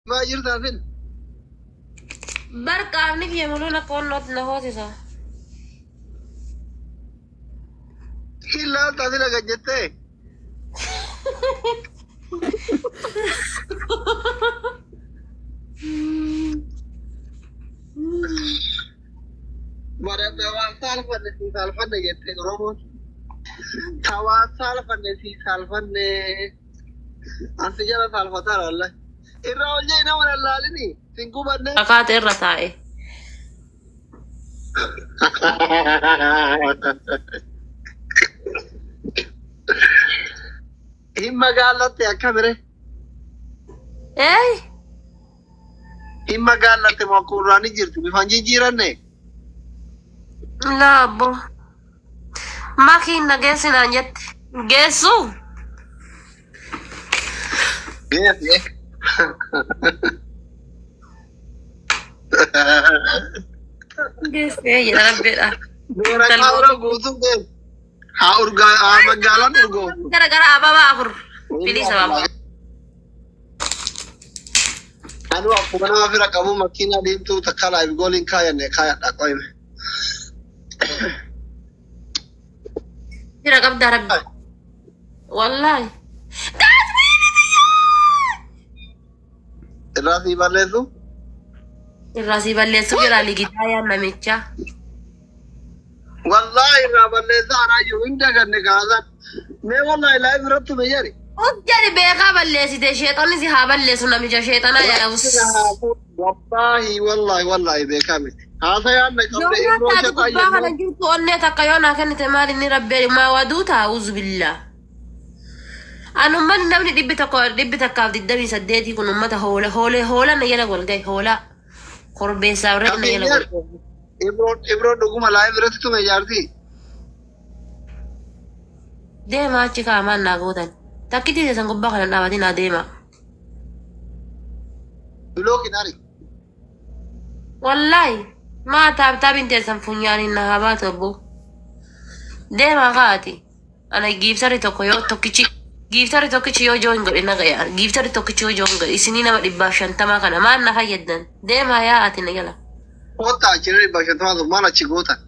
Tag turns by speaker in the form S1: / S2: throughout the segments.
S1: ما جرت فين
S2: بركة ابنك يعملون كون نوت نهوتي
S1: إلا تعدي لك جتة مرة تواسال فنسي سالفن جتة رومون تواسال فنسي سالفن أنسجنا سالفتار والله الرجال جينا ولا لالني تنكو بدنا
S2: أكاد الرتائي
S1: إما قالت يا كاميرا
S2: إيه
S1: إما قالت ما قراني جرت بفنجي جيرانه
S2: لا أبو ما كنا جالسين عن جد جالسوا
S1: كيف إيه
S2: جالس يا ربي لا
S1: دورك أورا قوتو كيف هاورجا مجالان أورجو
S2: gara-gara apa Pak pilih sama Pak
S1: أنا أقول أنا في رقم مكينة دينتو تكلا يقولين كايا نكايا أقويم
S2: tidak kabda Rabbi wallahi
S1: الراسي بالله
S2: irrasi balleessu jira ligitaya namicha
S1: والله الرا بالله أنا يوين ده كان نكاسا ما والله لا يفرط مجاري
S2: jadi beka balleessite sheexanni si haa balleessu namicha sheexana jedhamus
S1: والله بكامل هذا يعني قبل إبراهيم
S2: gubbaa kana jirtu onnee takka yoo naa kennite maal inni rabbeeni maa waduu taa'uuzu billaa anumman namni dhibbi takkaaf 28 kun ummata hoola na jala golgay hoola korbeessaa warra na jala golgay
S1: إبراهيم دعوما لا يفرط تو مجارتي
S2: deema achi kaamaan naa gootan takkiti teessan gubbaa kana dhaabatin haa deema
S1: بلوكي ناري
S2: wallaahi maa taabtaabin teessan funyaaniin na haa baatu obbo deema kaati ana giiftari tokko yoo tokkichi yoo join godhe nagaya giiftari tokkichi yoo join godhe isinii nama 150 kana maan na fayyaddan deema yaa ati na jala
S1: قطع جري باشا ما لا تشيكوتا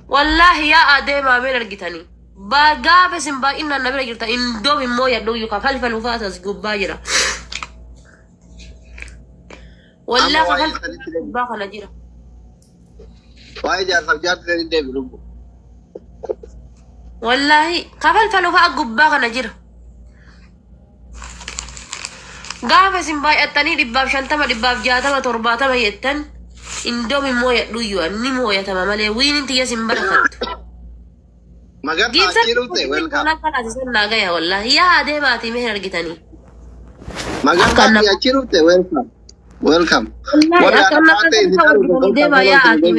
S2: والله يا أديم أمير الجتاني باجا بس إن با إن النبي الجتا إن دوم مويا دو يكا فلفل وفاتس جباجرا والله فلفل باخا نجرا
S1: واي جار سبجات تري دي بلوبو
S2: والله فلفل وفات جباجا نجرا قابس إن با أتاني دباب شنتما دباب جاتما ترباتما يتن Indomie moya duyo ni moya tamamale wini ntiya simbarakat
S1: magar tajiru te welcome
S2: kana kana sen naga ya wallahi ya ade mati meher argitani
S1: magar tajiru te welcome
S2: wala kana de ba ya ati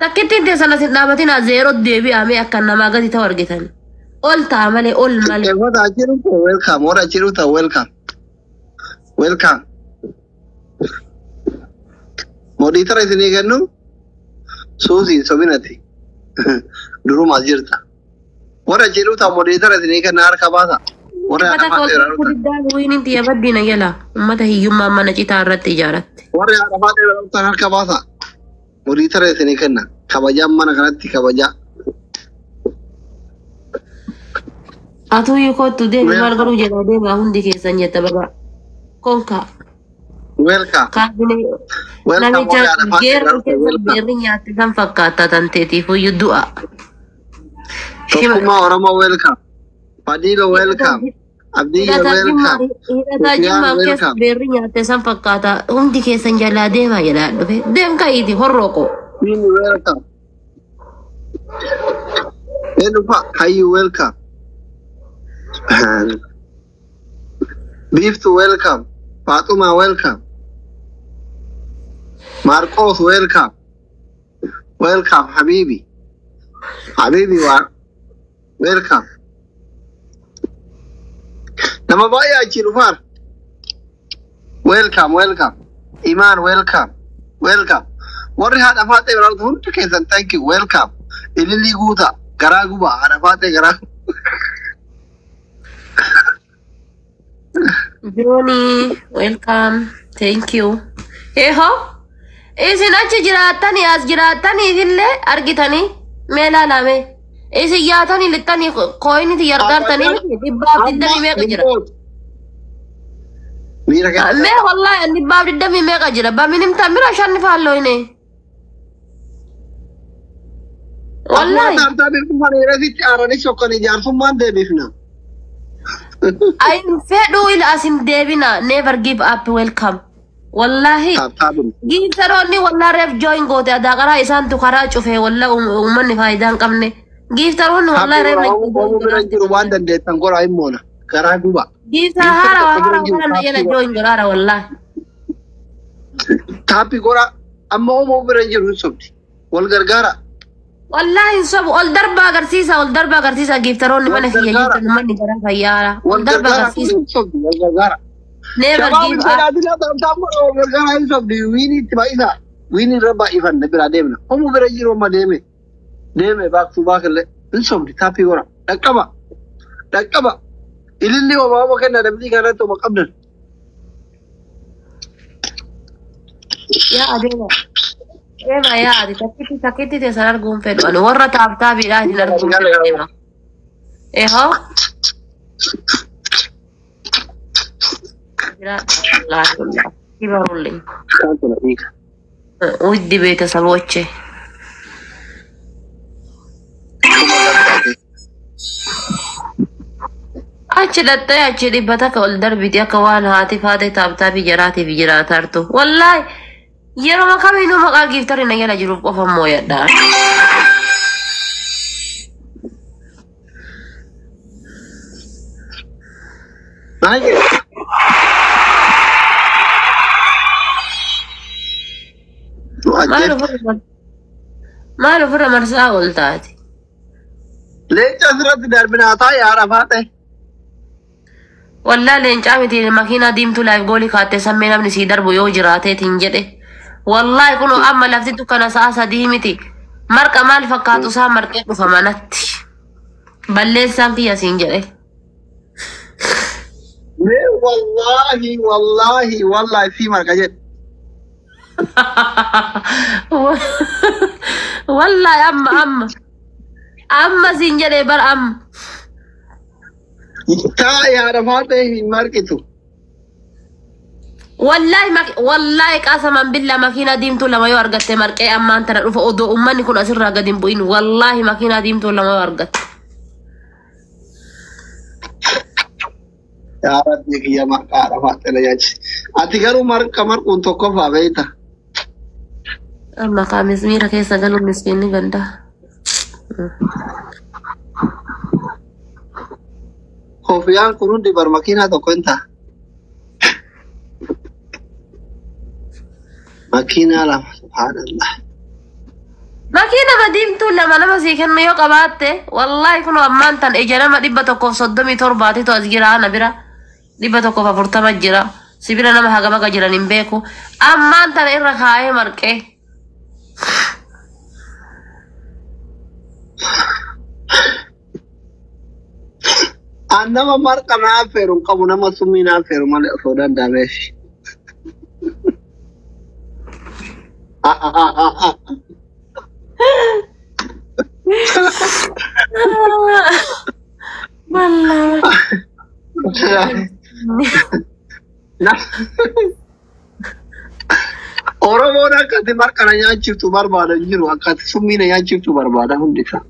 S2: takiti de sana sin nabatina zero debi ame akanna magati ta argitani ol tamale ol male
S1: wala tajiru te welcome wala tajiru te welcome موديتر إذا كانوا سوسي سبينتي درو ماجرتا ورا جيلو تا موديتر إذا كان نار كباسا ورا
S2: أنا فاضي وين أنت يا بدينا يلا متى هي يوم ما نجي تعرض تجارة
S1: ورا أنا فاضي تا نار كباسا موديتر إذا كان كباجا ما نكرت كباجا
S2: أتو يكو تودي نمار كرو جدا دي ما هندي كيسان يتبقى كونكا
S1: welcome
S2: namicha geerru keessa beerri nyaatti kan fakkaata tanteetiif iyyuu du'a.
S1: Tokkummaa Oromoo welcome. Fadilo welcome. Abdiyya welcome.
S2: Hidhataa jimmaa keessa beerri nyaatte san fakkaata hundi keessan jalaa deemaa jedhaa dhufe deem ka'iiti horrooqo.
S1: Queen welcome. Enufa hayyu welcome. Beef to welcome. Fatuma welcome. Marcos welcome. Welcome حبيبي welcome. Nama baya Chirufar. Welcome. Iman welcome. Warri hada fate berarti hundu kesan thank you welcome. Ilili guta garagu ba hada fate garagu.
S2: Johnny, welcome. Thank you. Hey ho. Isin achi jiraatanii as jiraatanii illee argitanii meela lame. Isin yaatanii littanii koiniti yargaartanii dhibbaaf diddamii meeqa jira?
S1: Miira keessa.
S2: Mee wallahi dhibbaaf diddamii meeqa jira? Baminimta mira shanni faallooyne. Wallahi.
S1: Taartaa beekummaan irratti aaranii sokkanii jaarsummaan deebifna.
S2: I'm fedhu ila asin debina. Never give up. Welcome. Wallahi. Giftaroonni wallahi reef join goote adaqara isaan tu karaa cufe wallahi ummanni faayidaan qabne. Giftaroonni wallahi reef
S1: jiru waan dandeettan goraa himmoona. Garaa guba.
S2: Giftar hara kana yana join goraara wallahi.
S1: Taapi goraa amma uumoo bira jiru sobdi. Wal gargaara.
S2: Wallahi sabu ol darba agarsiisa giftaroonni mana kiyya jirtan manni gara fayyaara. Ol darba agarsiisa.
S1: Wal gargaara.
S2: Never give up.
S1: Wini raba ifan bira deemna. Omu bira jiru ma deeme. Deeme baaksu baakalle. Insobdi taapi gora. Dhaqqaba. Ililli obaama kenna dabdii kanatti oma qabdan.
S2: Yaa adeema. Deema yaa adi takkitti teessan arguun fedhu. Ani warra taaptaabiidhaan hin arguun fedhu. Ehoo. Uddi beetasaboche achi dhattee achi dhibbata akka ol darbiti akka waan haati faate taaptaabii jaraatiif jiraatartu wallahi yeroo kamiinuu maqaa giiftarri na jala jiruuf qofa immoo yaddaa maal ofirra marsaa ol taati
S1: leenca asirratti darbinaataa yaara faate
S2: wallaa leencaa miti makiinaa diimtuu laayif goolii kaattee sammee namni sii darbu yoo jiraateetiin jedhe wallahi kun amma lafti dukkana sa'a sadii miti marqa maal fakkaatu isaa marqee dhufa manatti balleessaan kiyya siin jedhe
S1: wallahi fi marqa jedhe
S2: wallahi amma siin jedhe bar amma
S1: taa yaada faate hin marqitu
S2: wallahi qasaman billa makiina diimtuu lama yoo argatte marqee ammaan tana dhufa odoo ummanni kun asirraa gad hin bu'in wallahi makiina diimtuu lama yoo argatte
S1: yaa rabbi kiyya marqaadha faate na yaachi ati garuu marquun tokkoffaa beeyta
S2: amma kaamis miira keessa galuun miskiinni ganda
S1: kofiyaan kun hundi bar makiinaa tokko hin ta'a. Makiinaa lama subhaanallah.
S2: Makiina diimtuu lama nama sii kennu yoo qabaatte wallahi kun ammaan tan ija nama 137 as jira ana bira 140 jira sibira nama hagama jiran hin beeku ammaan tan irra kaayee marqee
S1: nama marqa naa feeru qabu nama summii naa feeru malee osoo danda'ameef. Oromoon akkati marqa na nyaachiftu barbaadan jiru akkati summii na nyaachiftu barbaada hundi isaa.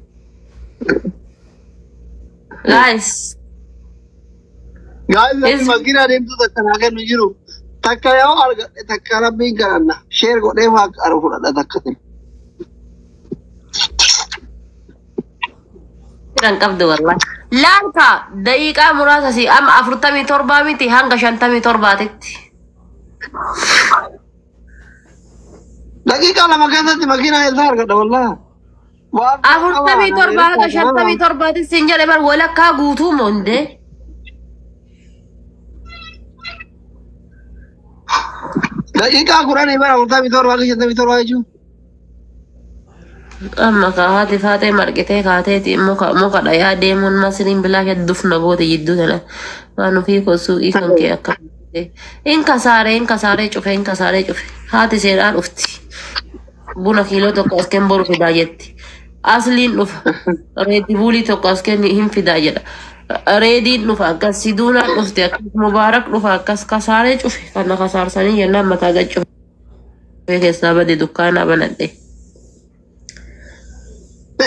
S2: Guys,
S1: makiinaa deemtu takka naa kennu jiru takka yoo argadhe takka rabbiin kadhanna sheer godhee waa qaru fudhadha takka ta'e.
S2: Kiran qabdu wallahi. Laanka daqiiqaa muraasa si amma 47 miti hanga 57titti.
S1: Daqiiqaa lama keessatti makiinaa eessaa argadha wallahi.
S2: 47 hanga 57titti siin jedhe bar walakkaa guutuu monde.
S1: Daqiiqaa kudhanii bara 47 hanga 57 jechuun.
S2: Amma kaahati faatee marqitee kaateeti muka dhayaa deemuun masiriin bilaa hedduuf na booda jidduu tana waan ofii kosuu kan kee akka. In kasaaree cufe in kasaaree cufe haati seenaan dhufti. Buna kiiloo tokko as kennu boru fidaa jetti. Asliin dhufa. Reetii bulii tokko as kennu hin fidaa jedha. Reediin dhufa akkas siduunaan dhufte akkas mubaarak dhufa akkas kasaaree cufe kana kasaarsanii jennaan mataa gad cufe. Keessaa bade dukkaanaa banadhe.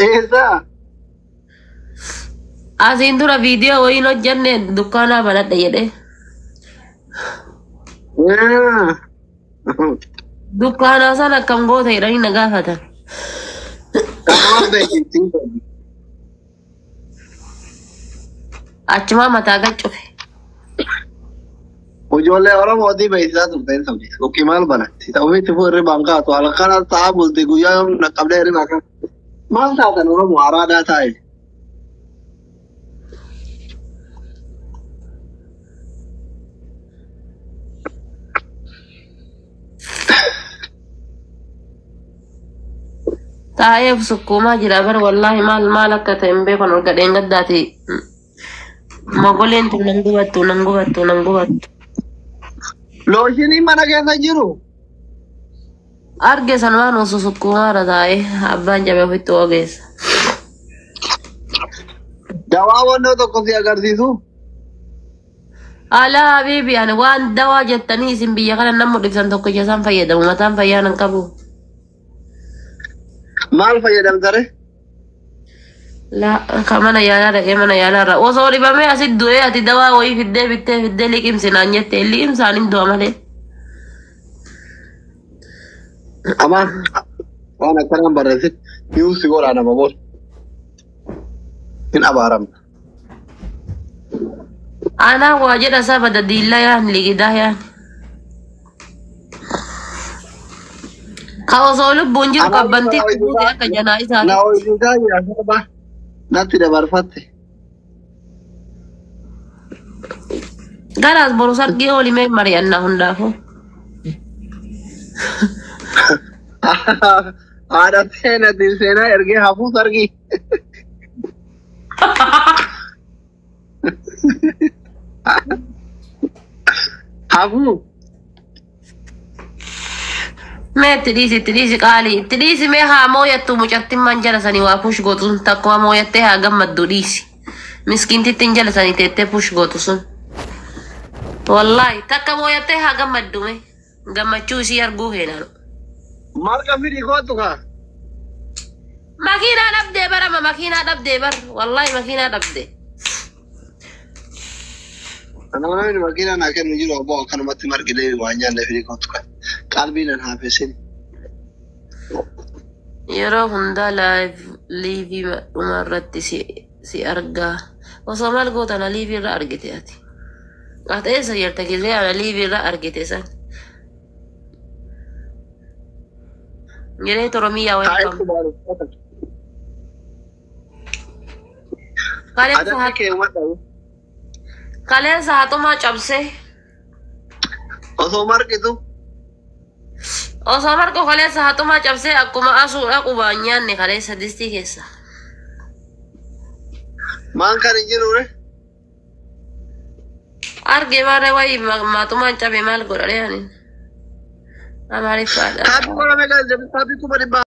S1: Eessa?
S2: Asiin dura viidiyoo wayiin hojjenne dukkaanaa banadhe jedhee. Dukkaanaa sana akkam goota jedhanii na gaafatan. Achumaa mataa gad cufe.
S1: Ijoollee Oromootii beeksisaa turte hin sabdi. Okkii maal banatti? Ta'uu itti fuudhee hirribaan kaatu. Halkan ta'aa bulti guyyaa yoo naqqabdee hirribaa kan. Maal taatan Oromoo araadaa taa'e?
S2: Taa'eef sukkuumaa jira bar wallaahi maal akka ta'e hin beekan ol gadheen gaddaati. Mogoleen tun nan gubattu.
S1: Looshinii mana keessa jiru.
S2: Arge sanumaan osoo sukkuumaarra taa'e abbaan jabee ofitti ogeessa.
S1: Dawaa wannoo tokko si agarsiisu.
S2: Alaa habiibi ani waan dawaa jettanii isin biyya kana namni dhibsan tokko isaan fayyadamu mataan fayyaa nan qabu.
S1: Maal fayyadamtare?
S2: Mana yaalaa dhaqee mana yaalaarra osoo dhibamee asit du'ee ati dawaa wayii fiddee liqimsinaan jette liqimsaan hin du'a malee.
S1: Amaan waan akkanaan barreessit yuusi godhaa nama booda. Hin abaaramna.
S2: Anaa waa jedha isaa bada diillaa yaan liqidaa yaan. Ka osoo lubbuun jiru qabbantii fuutee akka janaa isaati.
S1: Na hojiisaa jira sababa natti dabarfatte.
S2: Garaas boru sargii oolimee mari'annaa hundaafuu.
S1: Haadha seenaa ergee hafuu sargii. Hafuu.
S2: Mee itti dhiisi qaalii itti dhiisi mee haa mooyattu mucattiin man jala sanii waa push gootu sun takkuma mooyattee haa gammaddu dhiisi. Miskiintittiin jala sanii teettee push gootu sun. Wallaahi takka mooyattee haa gammaddu mee gammachuu isii arguu heenaanu.
S1: Marga fidii kootu kaa.
S2: Makiinaa dhabdee barama makiinaa dhabdee bar wallaahi makiinaa dhabdee.
S1: Namni makiinaa naa kennu jiru obbo akkanumatti margilee waan nyaanne fidii kootu kaa. Qalbii nan haafesin.
S2: Yeroo hundaa liivii dhuma irratti si argaa. Osoo maal gootana liivii irra argite ati. Ati eessa jirta gisee ana liivii irra argite san. Yeree Oromiyaa welcome. Kaleessa haatumaa cabsee.
S1: Osoo margitu.
S2: Osoo marqo kaleessa haatumaa cabsee akkuma asuudha qubaan nyaanne kaleessa distii keessa.
S1: Maan kan hin jirure?
S2: Arge maarree wayii maatumaan cabe maal godhadhe ani. Amaariffaadha.
S1: Kaapii qorame kan jedhu kaapii kuma dhibbaa.